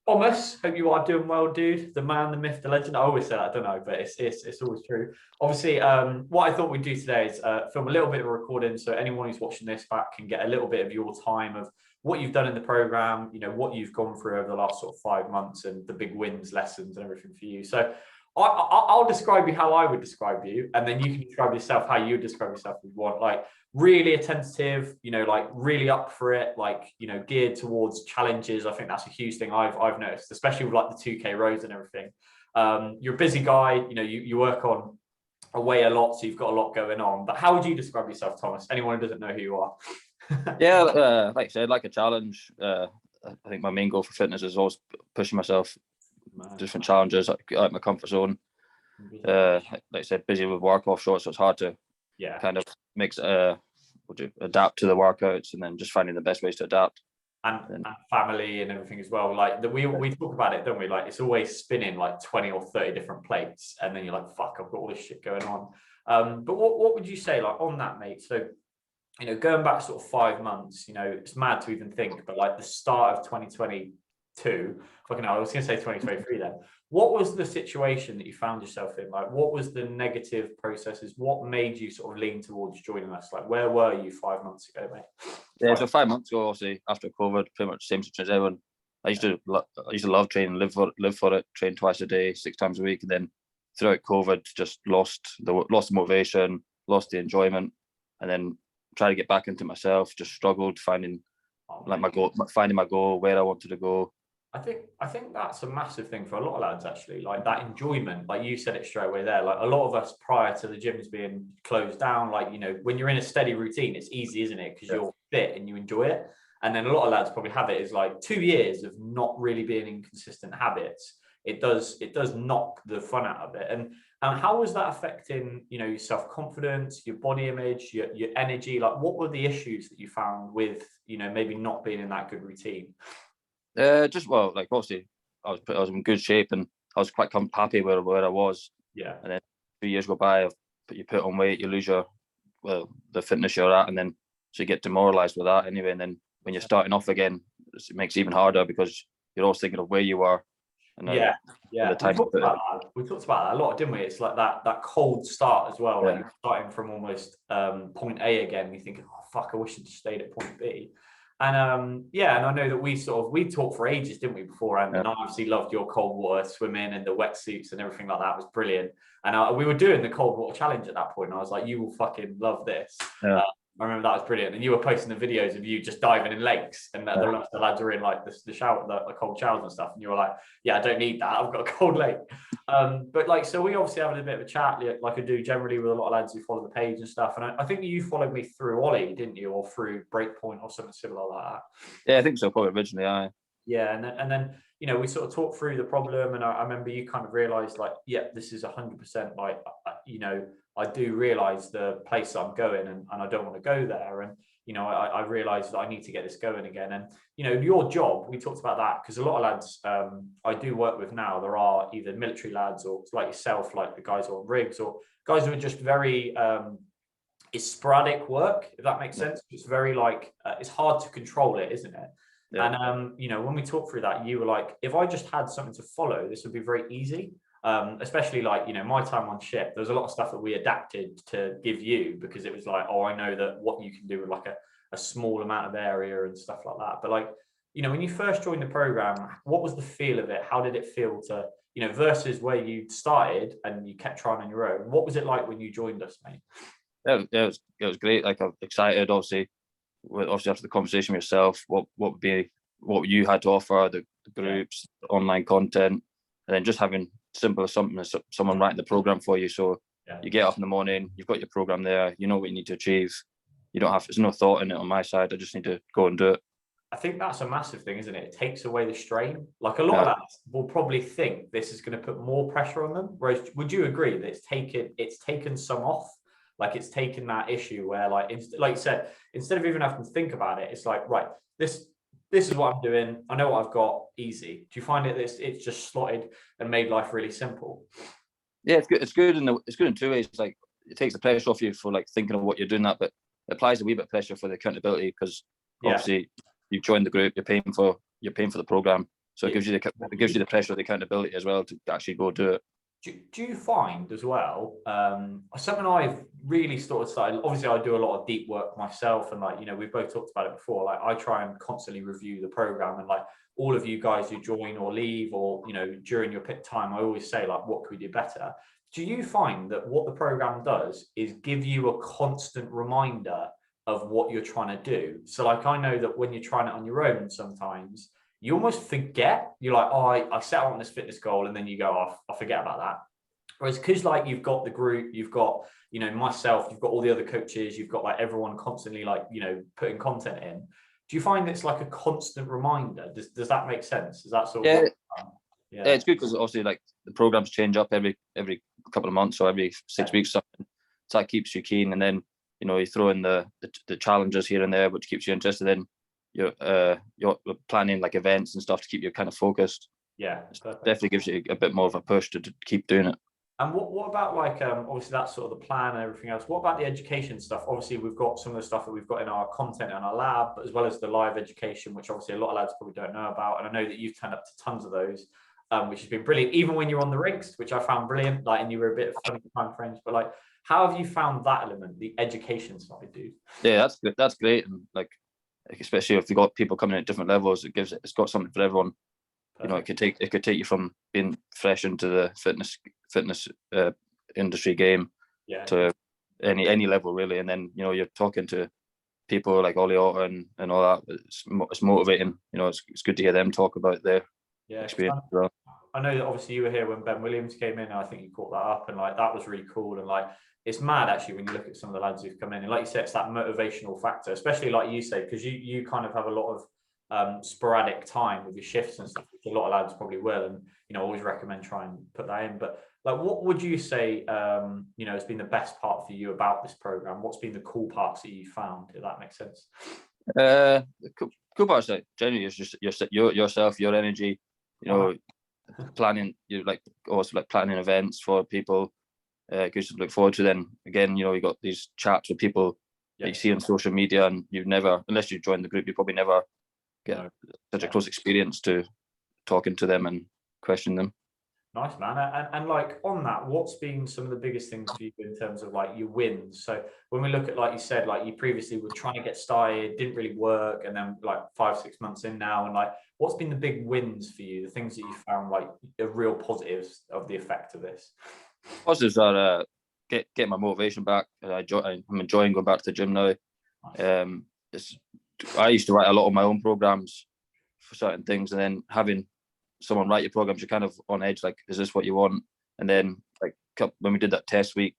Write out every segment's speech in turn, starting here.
Thomas, hope you are doing well, dude. The man, the myth, the legend. I always say that, I don't know, but it's always true. Obviously, what I thought we'd do today is film a little bit of a recording, so anyone who's watching this back can get a little bit of your time of what you've done in the program, what you've gone through over the last sort of 5 months, and the big wins, lessons, and everything for you. So I'll describe you how I would describe you, and then you can describe yourself how you would describe yourself if you want. Like really attentive, like really up for it, like geared towards challenges. I think that's a huge thing I've noticed, especially with like the 2K roads and everything. You're a busy guy, you work on away a lot, so you've got a lot going on. But how would you describe yourself, Thomas? Anyone who doesn't know who you are? Yeah, like I said, like a challenge. I think my main goal for fitness is always pushing myself, different challenges out of my comfort zone. Like I said, busy with work offshore, so it's hard to kind of adapt to the workouts, and then just finding the best ways to adapt. And family and everything as well. Like we talk about it, don't we? Like it's always spinning like 20 or 30 different plates, and then you're like, fuck, I've got all this shit going on. But what would you say like on that, mate? So going back sort of 5 months, it's mad to even think, but like the start of 2022, fucking hell, I was gonna say 2023 then. What was the situation that you found yourself in? Like, what was the negative processes? What made you sort of lean towards joining us? Like, where were you 5 months ago, mate? Yeah, so 5 months ago, obviously after COVID, pretty much the same situation as everyone. I used to love training, live for it, train twice a day, 6 times a week, and then throughout COVID, just lost the motivation, lost the enjoyment, and then tried to get back into myself. Just struggled finding my goal, where I wanted to go. I think that's a massive thing for a lot of lads, actually, like that enjoyment. Like you said it straight away there, like a lot of us prior to the gyms being closed down, like when you're in a steady routine, it's easy, isn't it? Because you're fit and you enjoy it. And then a lot of lads probably have it is like 2 years of not really being in consistent habits. It does knock the fun out of it. And how was that affecting your self-confidence, your body image, your energy? Like what were the issues that you found with maybe not being in that good routine? Like obviously I was in good shape, and I was quite happy where I was. Yeah. And then 2 years go by, you put on weight, you lose the fitness you're at, and then so you get demoralized with that anyway. And then when you're starting off again, it makes it even harder because you're always thinking of where you are. And yeah. The time we talked about that a lot, didn't we? It's like that cold start as well. Like you're starting from almost point A again. You think, oh fuck, I wish I'd stayed at point B. And and I know that we talked for ages, didn't we, before? And I obviously loved your cold water swimming and the wetsuits and everything like that. It was brilliant. And we were doing the cold water challenge at that point, and I was like, you will fucking love this. I remember that was brilliant. And you were posting the videos of you just diving in lakes, and the lads were in like the shower, the cold showers and stuff. And you were like, yeah, I don't need that. I've got a cold lake. But like, so we obviously having a bit of a chat, like I do generally with a lot of lads who follow the page and stuff. And I think you followed me through Ollie, didn't you? Or through Breakpoint or something similar like that. Yeah, I think so, probably originally, Yeah, and then we sort of talked through the problem, and I remember you kind of realised like, yeah, this is 100% like, I do realise the place I'm going, and I don't want to go there, and I realised that I need to get this going again. And your job, we talked about that, because a lot of lads I do work with now, there are either military lads or like yourself, like the guys who are on rigs, or guys who are just very it's sporadic work, if that makes sense. It's very like it's hard to control it, isn't it? Yeah. And when we talked through that, you were like, if I just had something to follow, this would be very easy. Especially like my time on ship, there's a lot of stuff that we adapted to give you, because it was like, oh, I know that what you can do with like a small amount of area and stuff like that. But like when you first joined the program, what was the feel of it? How did it feel to versus where you started and you kept trying on your own? What was it like when you joined us, mate? It was great. Like, I'm excited, obviously after the conversation with yourself, what you had to offer, the groups, the online content, and then just having something as someone writing the program for you. So you get up in the morning, you've got your program there, you know what you need to achieve. You don't have, there's no thought in it on my side. I just need to go and do it. I think that's a massive thing, isn't it? It takes away the strain. Like a lot of lads will probably think this is going to put more pressure on them. Whereas, would you agree that it's taken some off? Like it's taken that issue where, like you said, instead of even having to think about it, it's like, right, this is what I'm doing. I know what I've got. Easy. Do you find it it's just slotted and made life really simple? Yeah, it's good. It's good in two ways. Like, it takes the pressure off you for like thinking of what you're doing that, but it applies a wee bit of pressure for the accountability, because obviously you've joined the group, you're paying for the program. So it gives you the pressure of the accountability as well to actually go do it. Do you find as well, something I've really sort of started, obviously I do a lot of deep work myself, and like, you know, we've both talked about it before, like I try and constantly review the program, and like all of you guys who join or leave, or, you know, during your pit time, I always say like, what can we do better? Do you find that what the program does is give you a constant reminder of what you're trying to do? So like, I know that when you're trying it on your own, sometimes you almost forget. You're like, oh, I set out on this fitness goal, and then you go off, I forget about that. Whereas because like you've got the group, you've got, you know, myself, you've got all the other coaches, you've got like everyone constantly like, you know, putting content in. Do you find it's like a constant reminder? Does that make sense? Is that sort of yeah, it's good because obviously like the programs change up every couple of months or every 6 weeks, something. So that keeps you keen, and then, you know, you throw in the challenges here and there, which keeps you interested in. You're planning like events and stuff to keep you kind of focused. Yeah, definitely gives you a bit more of a push to keep doing it. And what about like obviously that's sort of the plan and everything else. What about the education stuff? Obviously we've got some of the stuff that we've got in our content and our lab, but as well as the live education, which obviously a lot of lads probably don't know about. And I know that you've turned up to tons of those, which has been brilliant. Even when you're on the rinks, which I found brilliant. Like, and you were a bit funny time frames, but like, how have you found that element, the education side, dude? Yeah, that's good. That's great, and like especially if you've got people coming in at different levels, it's got something for everyone. Perfect. You know, it could take you from being fresh into the fitness industry game to any level really, and then, you know, you're talking to people like Ollie Otter and all that. It's motivating. You know, it's good to hear them talk about their experience as well. I know that obviously you were here when Ben Williams came in. I think you caught that up, and like that was really cool. And like, it's mad actually when you look at some of the lads who've come in, and like you said, it's that motivational factor, especially like you say, because you kind of have a lot of sporadic time with your shifts and stuff, which a lot of lads probably will, and, you know, always recommend try and put that in. But like, what would you say you know, has been the best part for you about this program? What's been the cool parts that you found, if that makes sense? The cool parts, like generally, is just yourself, your energy, you know. Planning, you like also like planning events for people, good to look forward to. Then again, you know, you got these chats with people that you see on social media, and you've never, unless you join the group, you probably never get such a close experience to talking to them and questioning them. Nice, man. And like on that, what's been some of the biggest things for you in terms of like your wins? So when we look at, like you said, like you previously were trying to get started, didn't really work, and then like 5-6 months in now, and like, what's been the big wins for you? The things that you found like the real positives of the effect of this? Positives are get my motivation back. I'm enjoying going back to the gym now. Nice. I used to write a lot of my own programs for certain things, and then having someone write your programs, you're kind of on edge, like, is this what you want? And then like when we did that test week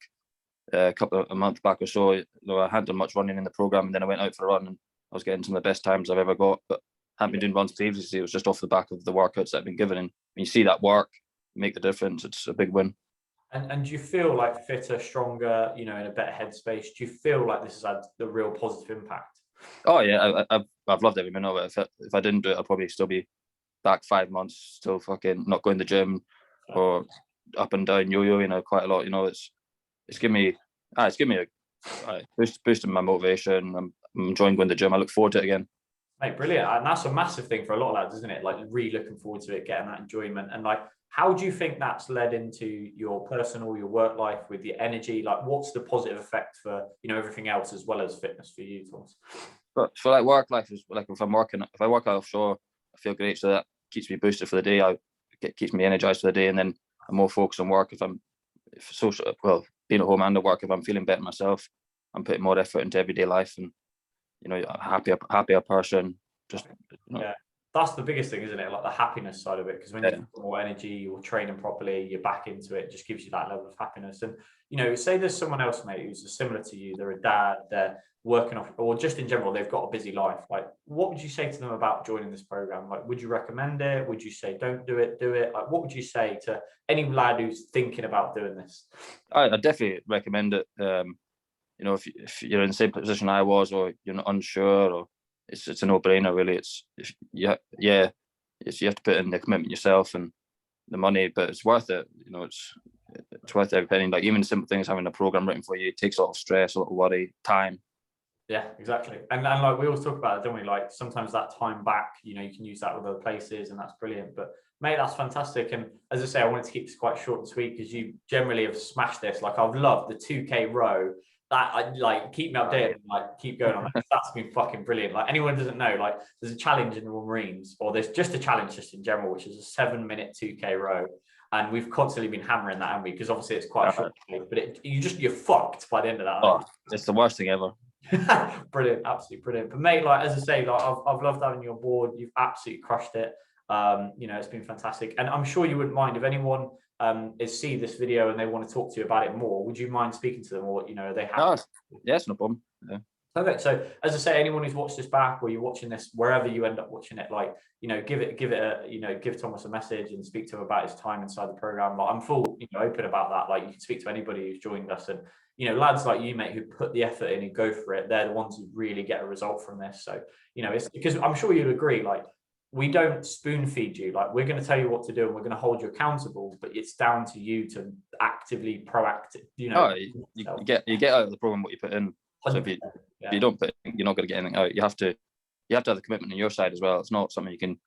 a month back or so, you know, I hadn't done much running in the program, and then I went out for a run, and I was getting some of the best times I've ever got, but I hadn't been doing runs previously. It was just off the back of the workouts that I've been given, and when you see that work make the difference, it's a big win. And do you feel like fitter, stronger, you know, in a better headspace? Do you feel like this has had the real positive impact? Oh yeah, I've loved every minute of it. If I didn't do it, I'd probably still be back 5 months, still fucking not going to the gym, or up and down yo-yo, you know, quite a lot. You know, it's given me a boosting my motivation. I'm enjoying going to the gym. I look forward to it again. Mate, brilliant. And that's a massive thing for a lot of lads, isn't it? Like really looking forward to it, getting that enjoyment. And like, how do you think that's led into your personal, your work life with your energy? Like, what's the positive effect for, you know, everything else as well as fitness for you, Thomas? But for like work life, is like if I work offshore, I feel great, so that keeps me boosted for the day. Keeps me energized for the day, and then I'm more focused on work. Being at home and at work, if I'm feeling better myself, I'm putting more effort into everyday life, and, you know, happier person. Just, you know. Yeah, that's the biggest thing, isn't it? Like the happiness side of it, because when you've got more energy, you're training properly, you're back into it, just gives you that level of happiness. And, you know, say there's someone else, mate, who's similar to you. They're a dad, they're working off, or just in general, they've got a busy life. Like, what would you say to them about joining this program? Like, would you recommend it? Would you say don't do it? Do it? Like, what would you say to any lad who's thinking about doing this? I definitely recommend it. You know, if you're in the same position I was, or you're not unsure, or it's a no-brainer really. You have to put in the commitment yourself and the money, but it's worth it. You know, it's worth every penny. Like even simple things, having a program written for you, it takes a lot of stress, a lot of worry, time. Yeah, exactly. And like we always talk about it, don't we? Like sometimes that time back, you can use that with other places, and that's brilliant. But mate, that's fantastic. And as I say, I wanted to keep this quite short and sweet because you generally have smashed this. Like I've loved the 2K row. That I like keep me updated, and, like keep going on that. That's been fucking brilliant. Like anyone who doesn't know, like there's a challenge in the Royal Marines, or there's just a challenge just in general, which is a 7-minute 2K row. And we've constantly been hammering that, haven't we? Because obviously it's quite a short, but you're fucked by the end of that. Oh, it's the worst thing ever. Brilliant, absolutely brilliant. But mate, like as I say, like I've loved having you on board. You've absolutely crushed it. It's been fantastic, and I'm sure you wouldn't mind if anyone is see this video and they want to talk to you about it more. Would you mind speaking to them, or are they happy? No, yes, no problem. Yeah. Perfect. So as I say, anyone who's watched this back, or you're watching this wherever you end up watching it, like give Thomas a message and speak to him about his time inside the program. Like I'm full open about that. Like you can speak to anybody who's joined us, and lads like you, mate, who put the effort in and go for it. They're the ones who really get a result from this. So it's because I'm sure you'd agree. Like we don't spoon feed you. Like we're going to tell you what to do and we're going to hold you accountable, but it's down to you to actively proactive. You get out of the program what you put in. So if you don't put in, you're not going to get anything out. You have to have the commitment on your side as well. It's not something you can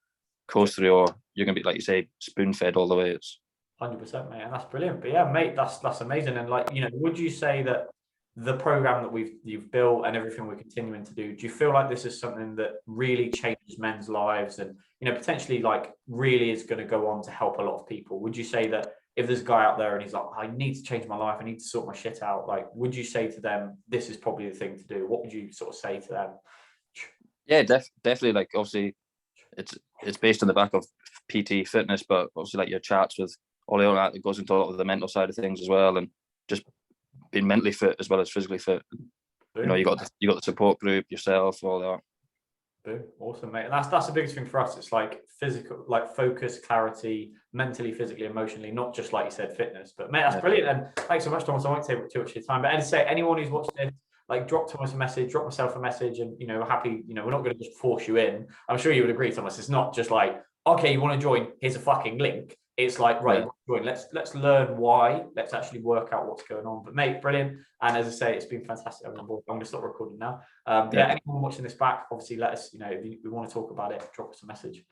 coast through, or you're going to be, like you say, spoon fed all the way. It's 100%, mate, and that's brilliant. But yeah, mate, that's amazing. And like would you say that the program that you've built and everything we're continuing to do, do you feel like this is something that really changes men's lives and potentially like really is going to go on to help a lot of people? Would you say that if there's a guy out there and he's like, I need to change my life, I need to sort my shit out, like would you say to them this is probably the thing to do? What would you sort of say to them? Yeah, definitely. Like obviously it's based on the back of PT fitness, but obviously like your chats with all the other that goes into a lot of the mental side of things as well, and just being mentally fit as well as physically fit. Boom. You got the support group, yourself, all that. Boom. Awesome, mate. And that's the biggest thing for us. It's like physical, like focus, clarity, mentally, physically, emotionally, not just like you said, fitness. But mate, that's brilliant. And thanks so much, Thomas. I won't take too much of your time. But as I say, anyone who's watched this, like drop Thomas a message, drop myself a message, and we're happy, we're not going to just force you in. I'm sure you would agree, Thomas. It's not just like, okay, you want to join, here's a fucking link. It's like, right, join. Let's learn why. Let's actually work out what's going on. But mate, brilliant. And as I say, it's been fantastic. I'm going to stop recording now. Anyone watching this back, obviously let us, if we want to talk about it, drop us a message.